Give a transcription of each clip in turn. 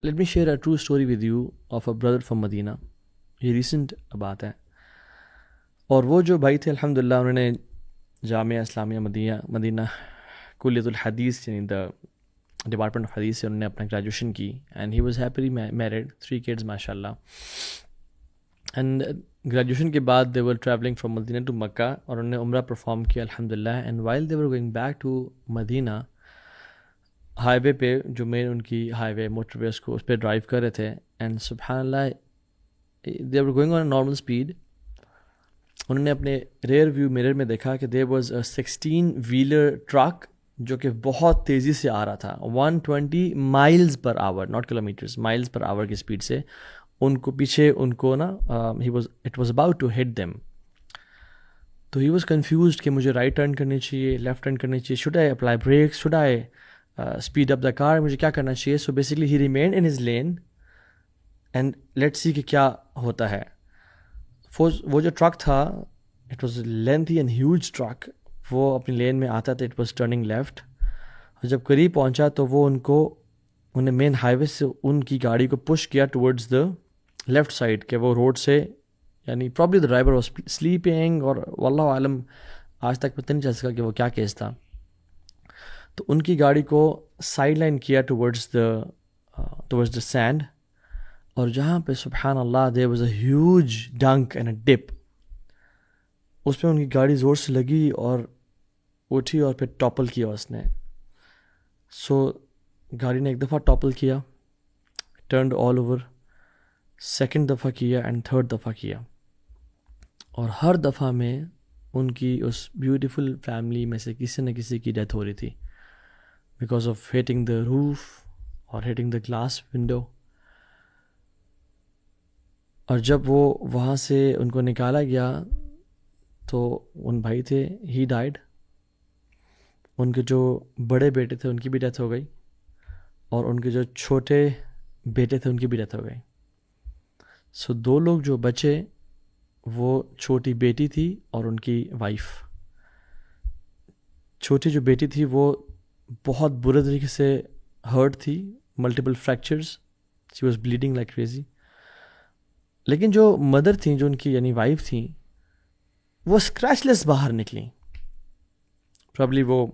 Let me share a true story with you of a brother from Medina. یہ recent بات ہے. اور وہ جو بھائی تھے الحمدللہ انہوں نے جامعہ اسلامیہ مدینہ کلیۃ الحدیث یعنی دا ڈپارٹمنٹ آف حدیث سے انہوں نے اپنا گریجویشن کی. And he was happily married 3 kids ماشاء اللہ. اینڈ گریجویشن کے بعد they were travelling from Medina to Mecca اور انہوں نے عمرہ پرفارم کیا الحمدللہ. And while they were going back to Medina highway پہ جو مین ان کی ہائی وے موٹر وے اس پہ ڈرائیو کر رہے تھے. اینڈ سبحان اللہ they were going on normal speed. انہوں نے اپنے ریئر ویو میرر میں دیکھا کہ there was a 16 wheeler truck جو کہ بہت تیزی سے آ رہا تھا 120 miles per hour, not kilometres, miles per hour کی اسپیڈ سے. ان کو پیچھے ان کو نا it was about to hit them. تو ہی واز کنفیوزڈ کہ مجھے رائٹ ٹرن کرنی چاہیے, لیفٹ ٹرن کرنی چاہیے, should I apply brake, should I speed up the car, مجھے کیا کرنا چاہیے. So basically he remind in his lane and let see کہ کیا ہوتا ہے. وہ جو ٹرک تھا it was lengthy and huge truck, وہ اپنی لین میں آتا تھا, اٹ واز ٹرننگ لیفٹ. اور جب قریب پہنچا تو وہ انہیں مین ہائی وے سے ان کی گاڑی کو پش کیا ٹورڈز دا لیفٹ سائڈ کہ وہ روڈ سے, یعنی probably the driver was sleeping اور واللہ عالم آج تک پتہ نہیں چل سکا کہ وہ کیا کیس تھا. تو ان کی گاڑی کو سائڈ لائن کیا ٹورڈز دا سینڈ. اور جہاں پہ سبحان اللہ there was a huge dunk and a dip, اس پہ ان کی گاڑی زور سے لگی اور اٹھی اور پھر ٹاپل کیا اس نے. سو گاڑی نے ایک دفعہ ٹاپل کیا, ٹرنڈ آل اوور, سیکنڈ دفعہ کیا اینڈ تھرڈ دفعہ کیا. اور ہر دفعہ میں ان کی اس بیوٹیفل فیملی میں سے کسی نہ کسی کی ڈیتھ ہو رہی تھی بیکاز آف ہیٹنگ دا روف اور ہیٹنگ دا گلاس ونڈو. اور جب وہ وہاں سے ان کو نکالا گیا تو ان بھائی تھے, ہی ڈائڈ. ان کے جو بڑے بیٹے تھے ان کی بھی ڈیتھ ہو گئی, اور ان کے جو چھوٹے بیٹے تھے ان کی بھی ڈیتھ ہو گئی. سو 2 لوگ جو بچے وہ چھوٹی بیٹی تھی اور ان کی وائف. چھوٹی جو بیٹی تھی وہ بہت برے طریقے سے ہرٹ تھی, multiple fractures, she was bleeding like crazy. لیکن جو مدر تھیں, جو ان کی یعنی وائف تھیں, وہ اسکریچ لیس باہر نکلیں. پرابلی وہ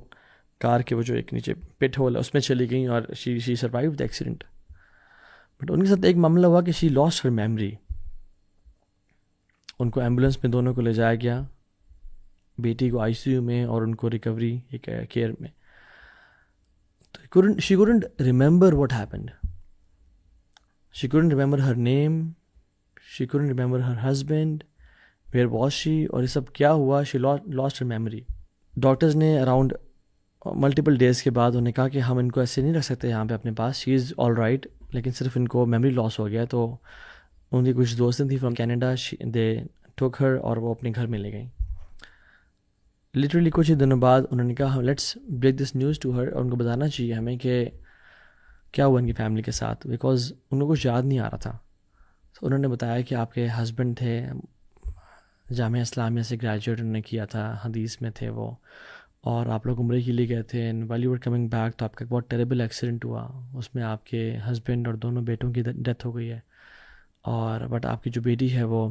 کار کے وہ جو ایک نیچے پٹ ہول ہے اس میں چلی گئیں اور she survive the accident. But ان کے ساتھ ایک معاملہ ہوا کہ شی لاسٹ ہر میموری. ان کو ایمبولینس میں دونوں کو لے جایا گیا, بیٹی کو ICU میں اور ان کو ریکوری کیئر میں. شی couldn't remember what happened. She couldn't remember her name. She couldn't remember her husband. Where was she? اور یہ سب کیا ہوا. She lost her memory. Doctors نے اراؤنڈ ملٹیپل ڈیز کے بعد انہیں کہا کہ ہم ان کو ایسے نہیں رکھ سکتے یہاں پہ اپنے پاس, شی از آل رائٹ, لیکن صرف ان کو میموری لاس ہو گیا. تو ان کی کچھ دوستیں تھیں فرام کینیڈا, دے ٹوک ہر اور وہ اپنے گھر میں لے گئیں. لٹرلی کچھ ہی دنوں بعد انہوں نے کہا let's break this news to her, اور ان کو بتانا چاہیے ہمیں کہ کیا ہوا ان کی فیملی کے ساتھ, بیکاز ان کو کچھ یاد نہیں آ رہا تھا. تو انہوں نے بتایا کہ آپ کے ہسبینڈ تھے, جامعہ اسلامیہ سے گریجویٹ انہوں نے کیا تھا, حدیث میں تھے وہ, اور آپ لوگ عمرے کے لیے گئے تھے. And while you were coming back تو آپ کا بہت ٹیریبل ایکسیڈنٹ ہوا, اس میں آپ کے ہسبینڈ اور دونوں بیٹوں کی ڈیتھ ہو گئی ہے. اور بٹ آپ کی جو بیٹی ہے وہ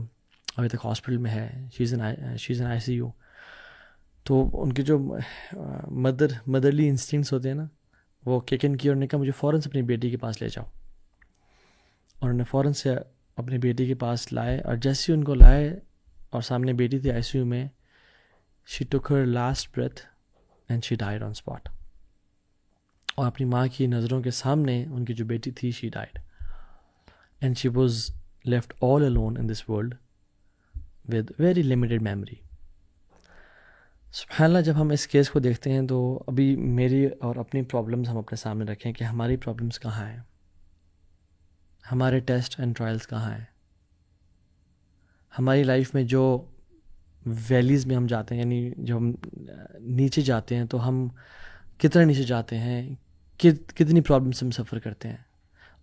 ابھی تک ہاسپٹل میں ہے, شی از ان ICU. تو ان کے جو مدرلی انسٹنکٹس ہوتے ہیں نا وہ کک ان کی, اور نے کہا مجھے فوراً سے اپنی بیٹی کے پاس لے جاؤ. اور انہوں نے فوراً سے اپنی بیٹی کے پاس لائے, اور جیسے ان کو لائے اور سامنے بیٹی تھی ICU میں, she took her last breath and she died on spot. اور اپنی ماں کی نظروں کے سامنے ان کی جو بیٹی تھی she died, and she was left all alone in this world with very limited memory. سبحان اللہ, جب ہم اس کیس کو دیکھتے ہیں تو ابھی میری اور اپنی پرابلمز ہم اپنے سامنے رکھیں کہ ہماری پرابلمز کہاں ہیں, ہمارے ٹیسٹ اینڈ ٹرائلز کہاں ہیں, ہماری لائف میں جو ویلیز میں ہم جاتے ہیں, یعنی جو ہم نیچے جاتے ہیں تو ہم کتنا نیچے جاتے ہیں, کتنی پرابلمس ہم سفر کرتے ہیں,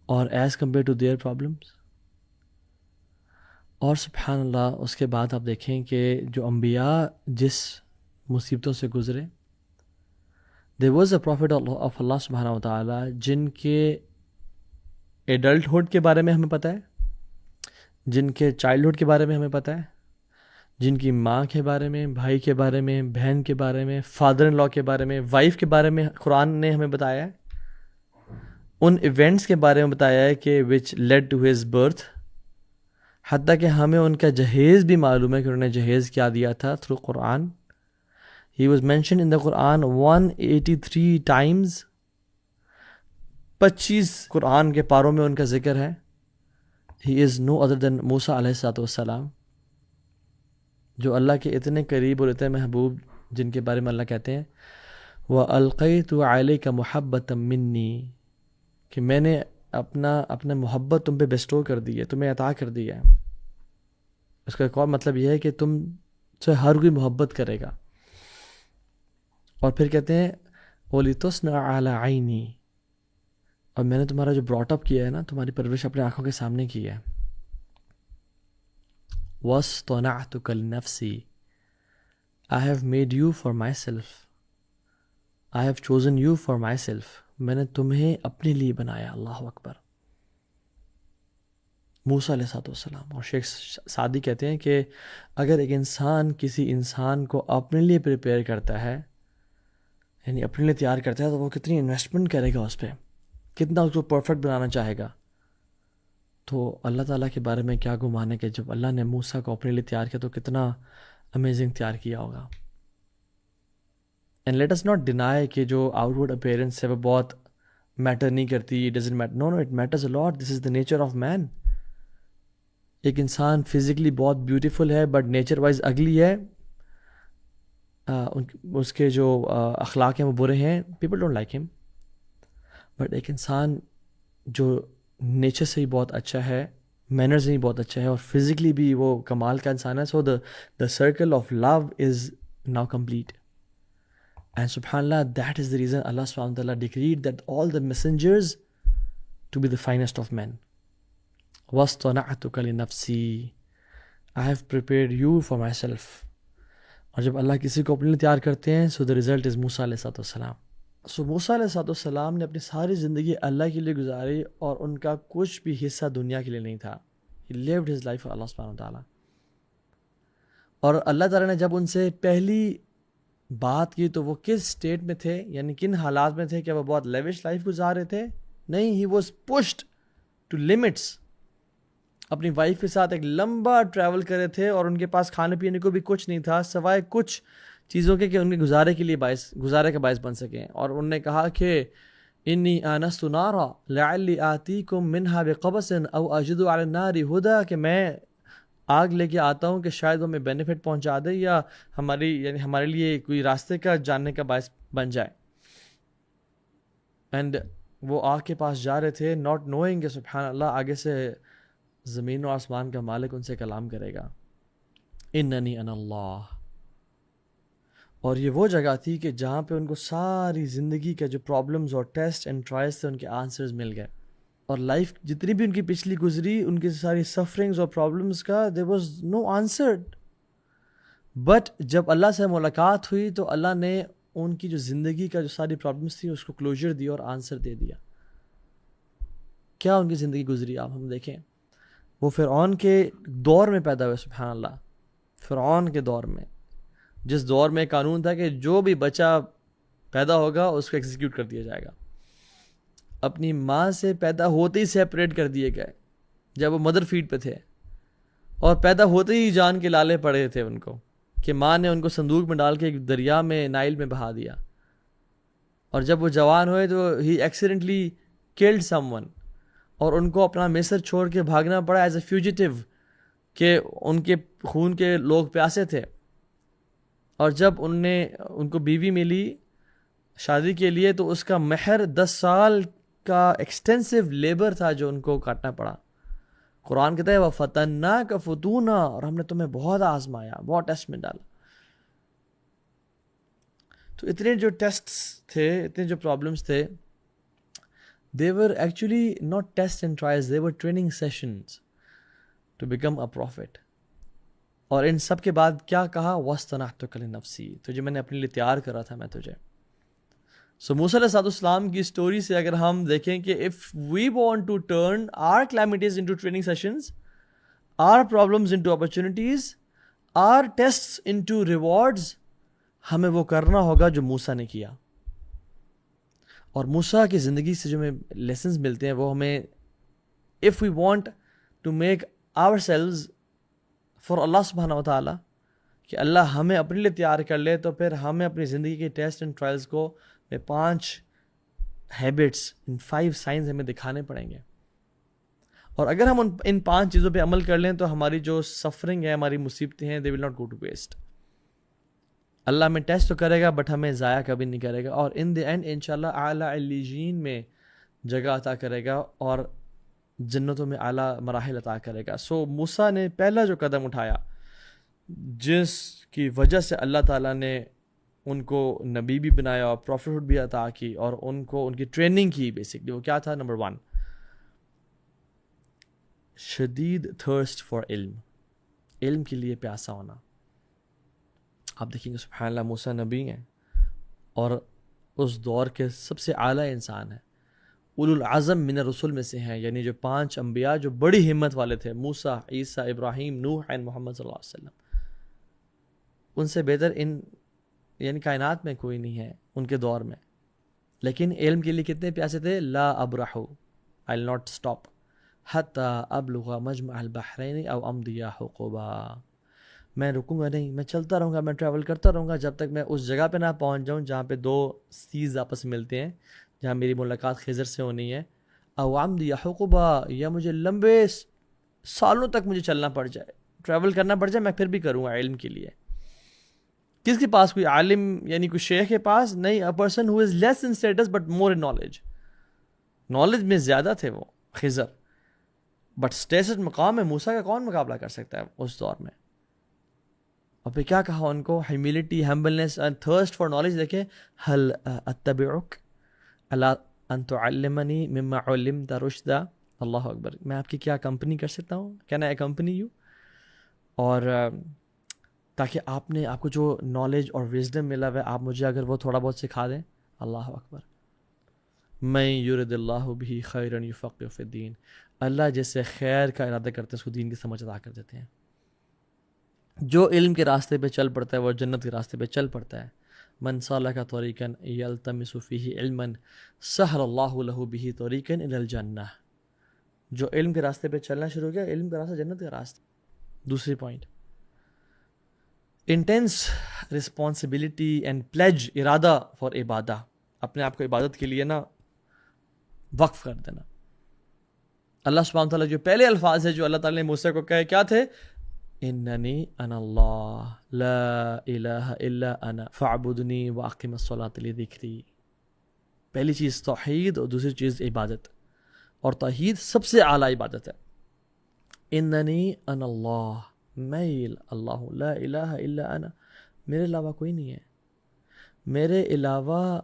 اور as compared to their problems. اور سبحان اللہ اس کے بعد آپ دیکھیں کہ جو انبیاء جس مصیبتوں سے گزرے, there was a prophet of اللہ سبحانہ و تعالیٰ جن کے ایڈلٹہڈ کے بارے میں ہمیں پتہ ہے، جن کے چائلڈہڈ کے بارے میں ہمیں پتہ ہے، جن کی ماں کے بارے میں، بھائی کے بارے میں، بہن کے بارے میں، فادر ان لا کے بارے میں، وائف کے بارے میں قرآن نے ہمیں بتایا ہے، ان ایونٹس کے بارے میں بتایا ہے کہ which lead to his birth, حتیٰ کہ ہمیں ان کا جہیز بھی معلوم ہے کہ انہوں نے جہیز کیا دیا تھا through Quran. He was mention in the Quran 183 Times, 25 قرآن کے پاروں میں ان کا ذکر ہے. ہی از نو ادر دین موسیٰ علیہ الصلوۃ والسلام، جو اللہ کے اتنے قریب اور اتنے محبوب، جن کے بارے میں اللہ کہتے ہیں وَأَلْقَيْتُ عَلَيْكَ مُحَبَّةً مِّنِّي، کہ میں نے اپنا محبت تم پہ بیسٹو کر دی ہے، تمہیں عطا کر دی ہے. اس کا ایک اور مطلب یہ ہے کہ تم سے ہر کوئی محبت کرے گا. اور پھر کہتے ہیں وَلِتُصْنَعَ عَلَىٰ عَيْنِي، اور میں نے تمہارا جو براٹ اپ کیا ہے نا، تمہاری پرورش اپنے آنکھوں کے سامنے کی ہے. وَاصْطَنَعْتُكَ لِنَفْسِي، I have made you for myself، I have chosen you for myself، میں نے تمہیں اپنے لیے بنایا. اللہ اکبر. موسیٰ علیہ السلام. اور شیخ سعدی کہتے ہیں کہ اگر ایک انسان کسی انسان کو اپنے لیے پریپیئر کرتا ہے، یعنی اپنے لیے تیار کرتا ہے، تو وہ کتنی انویسٹمنٹ کرے گا اس پہ، کتنا اس کو پرفیکٹ بنانا چاہے گا. تو اللہ تعالیٰ کے بارے میں کیا گمان ہے کہ جب اللہ نے موسیٰ کو اپنے لیے تیار کیا تو کتنا امیزنگ تیار کیا ہوگا. And let us not deny کہ جو آؤٹ ورڈ اپیئرنس ہے وہ بہت میٹر نہیں کرتی، it doesn't matter. No it matters a lot. This is the nature of man. ایک انسان فزیکلی بہت بیوٹیفل ہے بٹ نیچر وائز اگلی ہے، اس کے جو اخلاق ہیں وہ برے ہیں، پیپل ڈونٹ لائک ہم. بٹ ایک انسان جو نیچر سے ہی بہت اچھا ہے، مینر سے ہی بہت اچھا ہے، اور فزیکلی بھی وہ کمال کا انسان ہے، so the circle of love is now complete. And سبحان اللہ، دیٹ از دا ریزن اللہ سبحانہ و تعالیٰ decreed that all the messengers to be the finest of man. وَاصْطَنَعْتُكَ لِنَفْسِي، I have prepared you for myself. اور جب اللہ کسی کو اپنے لیے تیار کرتے ہیں، سو دا ریزلٹ از موسیٰ علیہ السلام. سو موسیٰ علیہ السلام نے اپنی ساری زندگی اللہ کے لیے گزاری، اور ان کا کچھ بھی حصہ دنیا کے لیے نہیں تھا. He lived his life for اللہ سبحانہ و تعالیٰ. اور اللہ تعالیٰ نے جب ان سے پہلی بات کی تو وہ کس سٹیٹ میں تھے، یعنی کن حالات میں تھے؟ کہ وہ بہت لیوش لائف گزار رہے تھے؟ نہیں. He was pushed to limits. اپنی وائف کے ساتھ ایک لمبا ٹریول کرے تھے، اور ان کے پاس کھانے پینے کو بھی کچھ نہیں تھا سوائے کچھ چیزوں کے کہ ان کے گزارے کے لیے گزارے کا باعث بن سکیں. اور انہوں نے کہا کہ انی آنست نارا لعلی آتیکم منہا بقبس او اجد علی النار ہدا، کہ میں آگ لے کے آتا ہوں کہ شاید وہ ہمیں بینیفٹ پہنچا دے یا ہمارے لیے کوئی راستے کا جاننے کا باعث بن جائے. اینڈ وہ آگ کے پاس جا رہے تھے ناٹ نوئنگ کہ سبحان اللہ آگے سے زمین و آسمان کا مالک ان سے کلام کرے گا، اننی انا اللہ. اور یہ وہ جگہ تھی کہ جہاں پہ ان کو ساری زندگی کا جو پرابلمز اور ٹیسٹ اینڈ ٹرائلز تھے ان کے آنسرز مل گئے. اور لائف جتنی بھی ان کی پچھلی گزری، ان کی ساری سفرنگز اور پرابلمز کا there was no answer. But جب اللہ سے ملاقات ہوئی تو اللہ نے ان کی جو زندگی کا جو ساری پرابلمز تھی اس کو کلوجر دیا اور آنسر دے دیا. کیا ان کی زندگی گزری آپ ہم دیکھیں. وہ فرعون کے دور میں پیدا ہوئے. سبحان اللہ. فرعون کے دور میں، جس دور میں قانون تھا کہ جو بھی بچہ پیدا ہوگا اس کو ایگزیکیوٹ کر دیا جائے گا. اپنی ماں سے پیدا ہوتے ہی سیپریٹ کر دیے گئے جب وہ مدر فیڈ پہ تھے، اور پیدا ہوتے ہی جان کے لالے پڑے تھے ان کو کہ ماں نے ان کو صندوق میں ڈال کے ایک دریا میں نائل میں بہا دیا. اور جب وہ جوان ہوئے تو ہی ایکسیڈنٹلی کلڈ سم ون، اور ان کو اپنا مصر چھوڑ کے بھاگنا پڑا ایز اے فیوجیٹیو کہ ان کے خون کے لوگ پیاسے تھے. اور جب ان کو بیوی ملی شادی کے لیے تو اس کا مہر 10 سال کا ایکسٹینسو لیبر تھا جو ان کو کاٹنا پڑا. قرآن کہتا ہے وَفَتَنَّاكَ فُتُونًا، اور ہم نے تمہیں بہت آزمایا، بہت ٹیسٹ میں ڈالا. تو اتنے جو ٹیسٹس تھے، اتنے جو پرابلمس تھے، they were actually not tests and trials, they were training sessions to become a prophet. اور ان سب کے بعد کیا کہا؟ وَاصْطَنَعْتُكَ لِنَفْسِي، تجھے میں نے اپنے لیے تیار کرا تھا میں تجھے. سو موسیٰ علیہ السلام کی اسٹوری سے اگر ہم دیکھیں کہ if we want to turn our calamities into training sessions, our problems into opportunities, our tests into rewards, ہمیں وہ کرنا ہوگا جو موسیٰ نے کیا. اور موسیٰ کی زندگی سے جو ہمیں لیسنز ملتے ہیں وہ ہمیں if we want to make ourselves for اللہ سبحانہ وتعالی، کہ اللہ ہمیں اپنے لیے تیار کر لے، تو پھر ہمیں اپنی زندگی کے ٹیسٹ اینڈ ٹرائلز کو 5 ہیبٹس، ان 5 سائنز ہمیں دکھانے پڑیں گے. اور اگر ہم ان 5 چیزوں پہ عمل کر لیں تو ہماری جو سفرنگ ہے، ہماری مصیبتیں ہیں، they will not go to waste. اللہ ہمیں ٹیسٹ تو کرے گا بٹ ہمیں ضائع کبھی نہیں کرے گا، اور ان دی اینڈ انشاءاللہ اعلیٰ علیین میں جگہ عطا کرے گا اور جنتوں میں اعلیٰ مراحل عطا کرے گا. سو موسیٰ نے پہلا جو قدم اٹھایا جس کی وجہ سے اللہ تعالیٰ نے ان کو نبی بھی بنایا اور پروفیٹ بھی عطا کی اور ان کو ان کی ٹریننگ کی، بیسکلی وہ کیا تھا؟ نمبر 1 شدید تھرسٹ فار علم، علم کے لیے پیاسا ہونا. آپ دیکھیں گے سبحان اللہ، موسیٰ نبی ہیں اور اس دور کے سب سے اعلیٰ انسان ہیں، اولو العزم من الرسل میں سے ہیں، یعنی جو 5 انبیاء جو بڑی ہمت والے تھے، موسیٰ، عیسیٰ، ابراہیم، نوح اینڈ محمد صلی اللہ علیہ وسلم. ان سے بہتر یعنی کائنات میں کوئی نہیں ہے ان کے دور میں. لیکن علم کے لیے کتنے پیاسے تھے؟ لا ابرح I will not stop حتی ابلغ مجمع البحرین او امضی حقبا. میں رکوں گا نہیں، میں چلتا رہوں گا، میں ٹریول کرتا رہوں گا جب تک میں اس جگہ پہ نہ پہنچ جاؤں جہاں پہ 2 سیز آپس میں ملتے ہیں، جہاں میری ملاقات خضر سے ہونی ہے. او امضی حقبا، یا مجھے لمبے سالوں تک مجھے چلنا پڑ جائے، ٹریول کرنا پڑ جائے، میں پھر بھی کروں گا علم کے لیے. کس کے پاس؟ کوئی عالم یعنی کوئی شیخ کے پاس نہیں، a person who is less in status but more in knowledge. Knowledge میں زیادہ تھے وہ خضر، بٹ اسٹیٹس مقام میں موسیٰ کا کون مقابلہ کر سکتا ہے اس دور میں؟ اور پھر کیا کہا ان کو؟ Humility, humbleness and thirst for knowledge. دیکھیں، هل اتبعک الا ان تعلمنی مما علمت رشدا. اللہ اکبر، میں آپ کی کیا کمپنی کر سکتا ہوں؟ Can I accompany you? اور تاکہ آپ کو جو نالج اور وزڈم ملا ہے، آپ مجھے اگر وہ تھوڑا بہت سکھا دیں. اللہ اکبر. میں یرد اللہ بہ خیرا یفقہ فی الدین. اللہ جیسے خیر کا ارادہ کرتے ہیں اس کو دین کی سمجھ عطا کر دیتے ہیں. جو علم کے راستے پہ چل پڑتا ہے وہ جنت کے راستے پہ چل پڑتا ہے. من سلک طریقا یلتمس فیہ علما سہل اللہ لہ بہ طریقا الی الجنہ. جو علم کے راستے پہ چلنا شروع کیا، علم کا راستہ جنت کا راستہ. دوسری point, intense responsibility and pledge, ارادہ فار عبادہ، اپنے آپ کو عبادت کے لیے نا وقف کر دینا. اللہ سبحانہ تعالیٰ جو پہلے الفاظ ہیں جو اللہ تعالیٰ نے موسیٰ کو کہے کیا تھے؟ اننی انا اللہ لا الہ الا انا فاعبدنی واقم الصلاۃ لذکری. پہلی چیز توحید اور دوسری چیز عبادت، اور توحید سب سے اعلیٰ عبادت ہے. اننی انا اللہ، میں اللہ ہوں، لا الہ الا انا، میرے علاوہ کوئی نہیں ہے، میرے علاوہ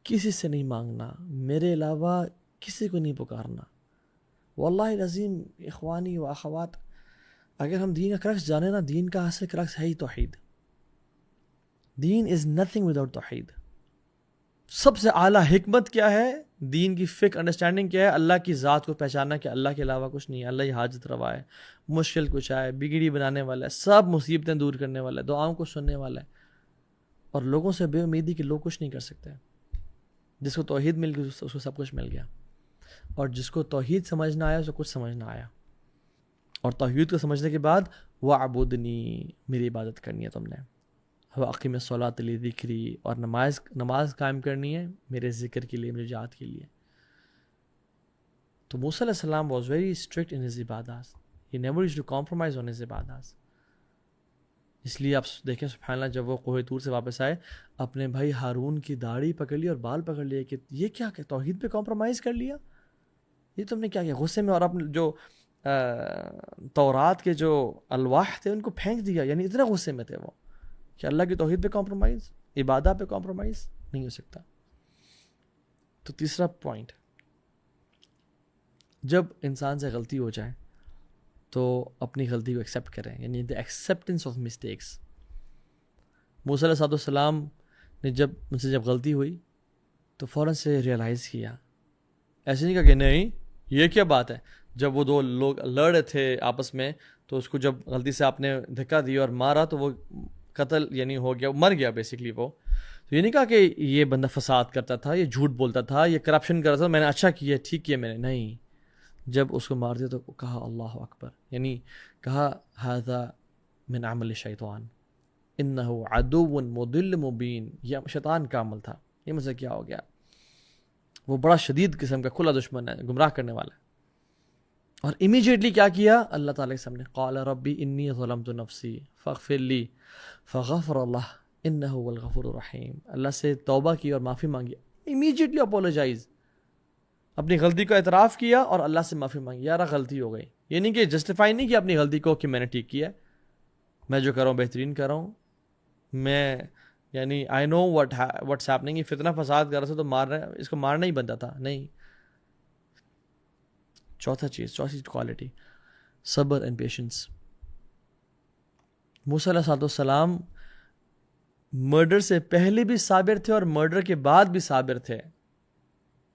کسی سے نہیں مانگنا، میرے علاوہ کسی کو نہیں پکارنا. واللہ العظیم اخوانی و اخوات، اگر ہم دین کا کرکس جانے نا، دین کا اصل کرکس ہے ہی توحید. دین از نتھنگ وداؤٹ توحید. سب سے اعلیٰ حکمت کیا ہے؟ دین کی فکر، انڈرسٹینڈنگ کیا ہے؟ اللہ کی ذات کو پہچاننا کہ اللہ کے علاوہ کچھ نہیں ہے، اللہ ہی حاجت روا ہے، مشکل کچھ آئے، بگڑی بنانے والا ہے، سب مصیبتیں دور کرنے والا ہے، دعاؤں کو سننے والا ہے. اور لوگوں سے بے امیدی کہ لوگ کچھ نہیں کر سکتے. جس کو توحید مل گئی اس کو سب کچھ مل گیا، اور جس کو توحید سمجھنا آیا اس کو کچھ سمجھنا آیا. اور توحید کو سمجھنے کے بعد وَعْبُدْنِی، میری عبادت کرنی ہے تم نے، وَأَقِمِ الصَّلَاةَ لِذِکْرِی، اور نماز قائم کرنی ہے میرے ذکر کے لیے، میری یاد کے لیے. تو موسیٰ علیہ السلام was very strict in his عبادات. He never used to compromise on his عبادات. اس لیے آپ دیکھیں سبحان اللہ، جب وہ کوہ طور سے واپس آئے، اپنے بھائی ہارون کی داڑھی پکڑ لی اور بال پکڑ لیے کہ یہ کیا کہ توحید پہ کمپرومائز کر لیا، یہ تم نے کیا کیا؟ غصے میں، اور اپنے جو تورات کے جو الواح تھے ان کو پھینک دیا. یعنی اتنا غصے میں تھے وہ کہ اللہ کی توحید پہ کمپرومائز، عبادت پہ کمپرومائز نہیں ہو سکتا. تو تیسرا پوائنٹ، جب انسان سے غلطی ہو جائے تو اپنی غلطی کو ایکسیپٹ کریں، یعنی دی ایکسیپٹنس آف مسٹیکس. موسیٰ علیہ السلام نے ان سے جب غلطی ہوئی تو فوراً سے ریئلائز کیا. ایسے نہیں کہا کہ نہیں یہ کیا بات ہے. جب وہ دو لوگ لڑ رہے تھے آپس میں تو اس کو جب غلطی سے آپ نے دھکا دیا اور مارا تو وہ قتل یعنی ہو گیا, مر گیا بیسکلی وہ. تو یہ نہیں کہا کہ یہ بندہ فساد کرتا تھا, یہ جھوٹ بولتا تھا, یہ کرپشن کر رہا تھا, میں نے اچھا کیا ٹھیک کیا میں نے. نہیں, جب اس کو مار دیا تو کہا اللہ اکبر, یعنی کہا ھذا من عمل الشیطان انہ عدو مضل مبین. یہ شیطان کا عمل تھا, یہ مجھ سے کیا ہو گیا. وہ بڑا شدید قسم کا کھلا دشمن ہے, گمراہ کرنے والا ہے. اور امیجیٹلی کیا کیا اللہ تعالیٰ کے سامنے, قال ربی انی ظلمت نفسی فاغفر لی فغفر اللہ انہ هو الغفور الرحیم. اللہ سے توبہ کی اور معافی مانگی, امیجیٹلی اپولوجائز, اپنی غلطی کو اعتراف کیا اور اللہ سے معافی مانگی, یار غلطی ہو گئی. یہ نہیں کہ جسٹیفائی نہیں کیا اپنی غلطی کو کہ میں نے ٹھیک کیا, میں جو کر رہا ہوں بہترین کر رہا ہوں, میں یعنی آئی نو واٹس ہیپننگ. یہ فتنہ فساد کر رہا تھا تو مارنا, اس کو مارنا ہی بنتا تھا. نہیں. چوتھی کوالٹی صبر اینڈ پیشنس. موسیٰ علیہ السلام مرڈر سے پہلے بھی صابر تھے اور مرڈر کے بعد بھی صابر تھے.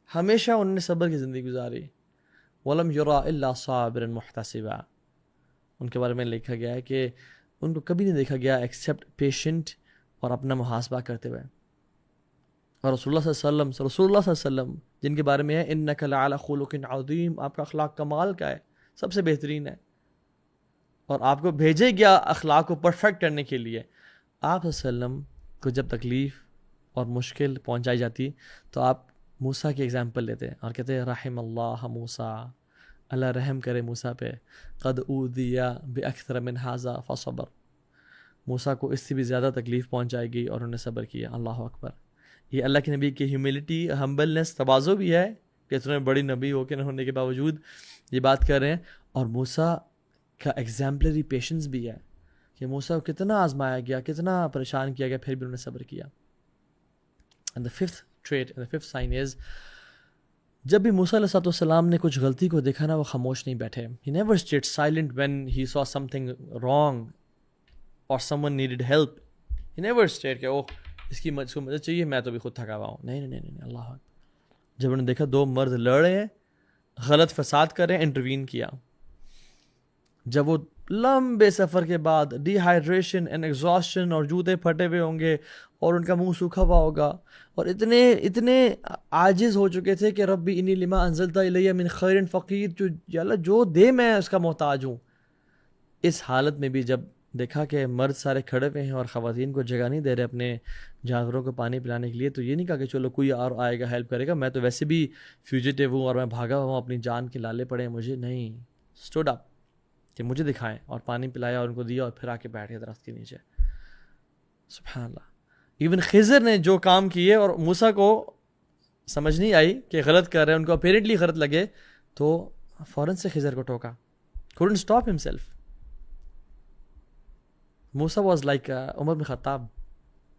ہمیشہ انہوں نے صبر کی زندگی گزاری. وَلَمْ يُرَى إِلَّا صَابِرًا مُحْتَسِبًا. ان کے بارے میں لکھا گیا ہے کہ ان کو کبھی نہیں دیکھا گیا ایکسیپٹ پیشنٹ اور اپنا محاسبہ کرتے ہوئے. اور رسول اللہ صلی اللہ علیہ وسلم جن کے بارے میں ہے اِنَّكَ لَعَلَىٰ خُلُقٍ عَظِيمٍ, آپ کا اخلاق کمال کا ہے, سب سے بہترین ہے, اور آپ کو بھیجے گیا اخلاق کو پرفیکٹ کرنے کے لیے. آپ صلی اللہ علیہ وسلم کو جب تکلیف اور مشکل پہنچائی جاتی تو آپ موسیٰ کی ایگزامپل لیتے اور کہتے ہیں رحم اللہ موسیٰ, اللہ رحم کرے موسیٰ پہ, قد اوذی باکثر من ھذا فصبر. موسیٰ کو اس سے بھی زیادہ تکلیف پہنچائی گئی اور انہوں نے صبر کیا. اللہ اکبر. یہ اللہ کے نبی کی ہیوملٹی, ہمبلنس, تواضع بھی ہے کہ اتنے بڑی نبی ہو کے نہ ہونے کے باوجود یہ بات کر رہے ہیں. اور موسیٰ کا ایگزامپلری پیشنس بھی ہے کہ موسیٰ کو کتنا آزمایا گیا, کتنا پریشان کیا گیا, پھر بھی انہوں نے صبر کیا. And the fifth trait, the fifth sign is, جب بھی موسیٰ علیہ السلام نے کچھ غلطی کو دیکھا نا, وہ خاموش نہیں بیٹھے. He never stayed silent when he saw something wrong or someone needed help. He never stayed کہ اوہ اس کی مدد چاہیے, میں تو بھی خود تھکا ہوا ہوں. نہیں. اللہ. جب انہوں نے دیکھا دو مرد لڑ رہے ہیں, غلط فساد کر رہے ہیں, انٹروین کیا. جب وہ لمبے سفر کے بعد ڈی ہائیڈریشن اینڈ ایگزاسشن اور جوتے پھٹے ہوئے ہوں گے اور ان کا منہ سوکھا ہوا ہوگا اور اتنے عاجز ہو چکے تھے کہ ربی انی لما انزلتا الیہ من خیر فقیر, جو دے میں اس کا محتاج ہوں. اس حالت میں بھی جب دیکھا کہ مرد سارے کھڑے ہوئے ہیں اور خواتین کو جگہ نہیں دے رہے اپنے جانوروں کو پانی پلانے کے لیے, تو یہ نہیں کہا کہ چلو کوئی اور آئے گا ہیلپ کرے گا, میں تو ویسے بھی فیوجیٹیو ہوں اور میں بھاگا ہوا ہوں, اپنی جان کے لالے پڑے ہیں مجھے. نہیں, اسٹوڈ اپ کہ مجھے دکھائیں, اور پانی پلایا اور ان کو دیا اور پھر آ کے بیٹھ گئے درخت کے نیچے. سبحان اللہ. ایون خضر نے جو کام کیے اور موسیٰ کو سمجھ نہیں آئی کہ غلط کر رہے ہیں, ان کو اپیرنٹلی غلط لگے تو فوراً سے خضر کو ٹوکا. couldn't stop himself. Musa was like عمر بن خطاب,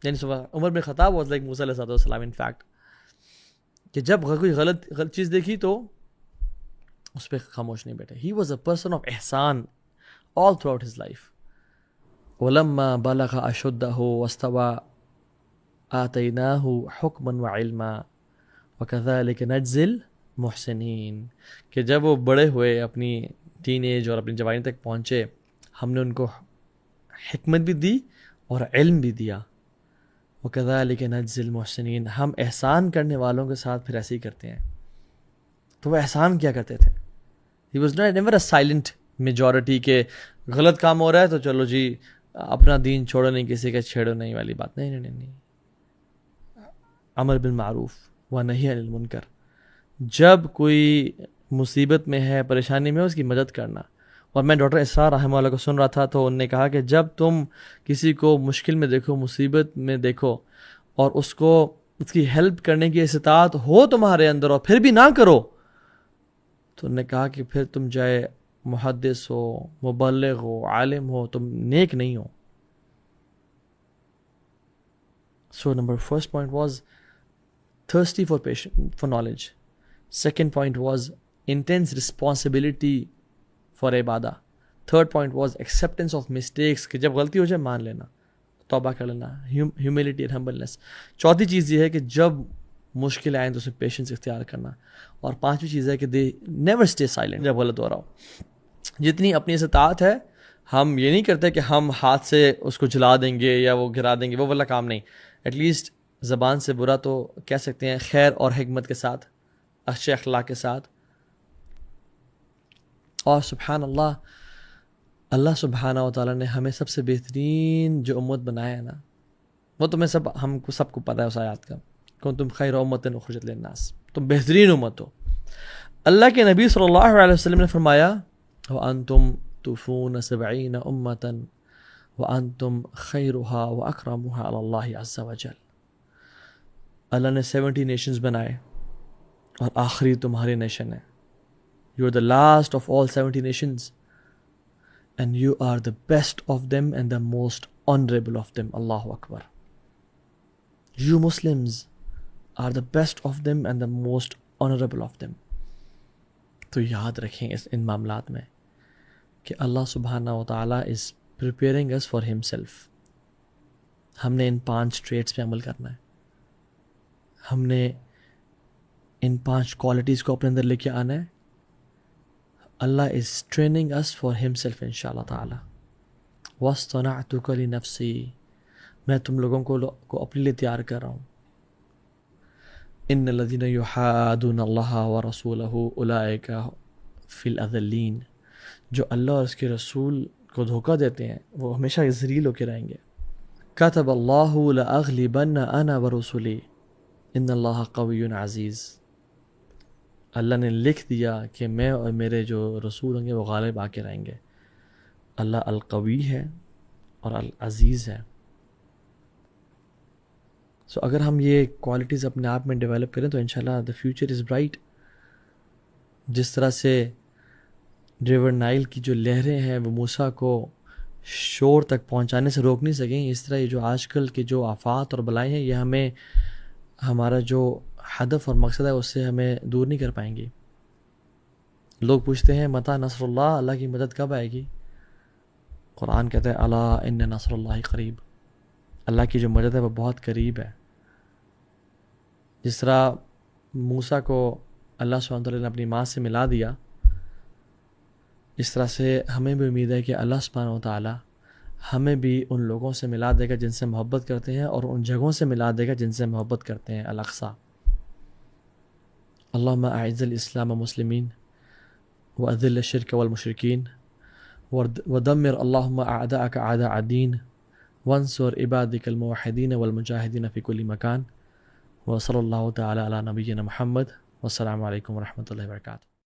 یعنی عمر بن خطاب was like موسیٰ علیہ السلام in fact, کہ جب کوئی غلط چیز دیکھی تو اس پہ خاموش نہیں بیٹھے. He was a person of Ehsan all throughout his life. وَلَمَّا بَلَغَ أَشُدَّهُ وَاسْتَوَى آتَيْنَاهُ حُكْمًا وَعِلْمًا وَكَذَلِكَ نَجْزِي الْمُحْسِنِينَ. کہ جب وہ بڑے ہوئے, اپنی ٹین ایج اور اپنی جوانی تک پہنچے, ہم نے ان کو حکمت بھی دی اور علم بھی دیا. وَكَذَلِكَ نَجْزِي الْمُحْسِنِينَ. ہم احسان کرنے والوں کے ساتھ پھر ایسے ہی کرتے ہیں. تو وہ احسان کیا کرتے تھے. He was never a silent majority کہ غلط کام ہو رہا ہے تو چلو جی اپنا دین چھوڑو نہیں, کسی کا چھیڑو نہیں والی بات. نہیں. امر بالمعروف و نہی عن المنکر. جب کوئی مصیبت میں ہے, پریشانی میں, اس کی مدد کرنا. اور میں ڈاکٹر اسرار رحمہ اللہ کو سن رہا تھا تو انہوں نے کہا کہ جب تم کسی کو مشکل میں دیکھو, مصیبت میں دیکھو, اور اس کی ہیلپ کرنے کی استطاعت ہو تمہارے اندر اور پھر بھی نہ کرو, تو انہوں نے کہا کہ پھر تم چاہے محدث ہو, مبلغ ہو, عالم ہو, تم نیک نہیں ہو. So first point was thirsty for knowledge. Second point was intense responsibility for ibadah. Third point was acceptance of mistakes کہ جب غلطی ہو جائے مان لینا, توبہ کر لینا, humility and humbleness. چوتھی چیز یہ ہے کہ جب مشکل آئیں تو اس میں پیشنس اختیار کرنا. اور پانچویں چیز ہے کہ دے نیور اسٹے سائلنٹ جب غلط ہو رہا ہو. جتنی اپنی استطاعت ہے ہم یہ نہیں کرتے کہ ہم ہاتھ سے اس کو جلا دیں گے یا وہ گرا دیں گے, وہ والا کام نہیں. ایٹ لیسٹ زبان سے برا تو کہہ سکتے ہیں خیر اور حکمت کے ساتھ, اچھے اخلاق کے ساتھ. اور سبحان اللہ, اللہ سبحانہ و تعالیٰ نے ہمیں سب سے بہترین جو امت بنایا ہے نا, وہ تمہیں ہم کو سب کو پتہ ہے اس آیات کا, کنتم خیر امۃ اخرجت للناس, تم بہترین امت ہو. اللہ کے نبی صلی اللہ علیہ وسلم نے فرمایا وانتم توفون 70 امۃ وانتم خیرها واکرمها علی اللہ عز وجل. اللہ نے 70 نیشنز بنائے اور آخری تمہاری نیشن ہے. You are the last of all 70 nations and you are the best of them and the most honorable of them. Allahu Akbar. You Muslims are the best of them and the most honorable of them. تو یاد رکھیں ان معاملات میں کہ اللہ سبحانہ و تعالیٰ is preparing us for himself. ہم نے ان 5 traits پہ عمل کرنا ہے. ہم نے ان 5 کوالٹیز کو اپنے اندر لے کے آنا ہے. اللہ is training us for himself انشاءاللہ تعالی. وَاصْطَنَعْتُكَ لِنَفْسِي, میں تم لوگوں کو اپنے لیے تیار کر رہا ہوں. إِنَّ الَّذِينَ يُحَادُونَ اللَّهَ وَرَسُولَهُ أُولَئِكَ فِي الْأَذِلِّينَ, جو اللہ اور اس کے رسول کو دھوکہ دیتے ہیں وہ ہمیشہ ذلیل ہو کے رہیں گے. كَتَبَ اللَّهُ لَأَغْلِبَنَّ أَنَا وَرُسُلِي إِنَّ اللَّهَ قَوِيٌّ عَزِيزٌ. اللہ نے لکھ دیا کہ میں اور میرے جو رسول ہوں گے وہ غالب آ کے رہیں گے. اللہ القوی ہے اور العزیز ہے. سو اگر ہم یہ کوالٹیز اپنے آپ میں ڈیولپ کریں تو انشاءاللہ the future is bright. جس طرح سے ریور نائل کی جو لہریں ہیں وہ موسیٰ کو شور تک پہنچانے سے روک نہیں سکیں, اس طرح یہ جو آج کل کے جو آفات اور بلائیں ہیں یہ ہمیں ہمارا جو ہدف اور مقصد ہے اس سے ہمیں دور نہیں کر پائیں گی. لوگ پوچھتے ہیں متی نصر اللہ, اللہ کی مدد کب آئے گی؟ قرآن کہتا ہے الا ان نصر اللہ قریب, اللہ کی جو مدد ہے وہ بہت قریب ہے. جس طرح موسیٰ کو اللہ سبحانہ وتعالیٰ نے اپنی ماں سے ملا دیا, اس طرح سے ہمیں بھی امید ہے کہ اللہ سبحانہ وتعالیٰ ہمیں بھی ان لوگوں سے ملا دے گا جن سے محبت کرتے ہیں اور ان جگہوں سے ملا دے گا جن سے محبت کرتے ہیں. الاقصی. اللہم اعز الاسلام والمسلمین واذل الشرک والمشرکین ودمر اللہم اعداءک اعداء الدین وانصر عبادک الموحدین والمجاہدین فی کل مکان. وصلی اللہ تعالی علی نبینا محمد. والسلام علیکم ورحمۃ اللہ وبرکاتہ.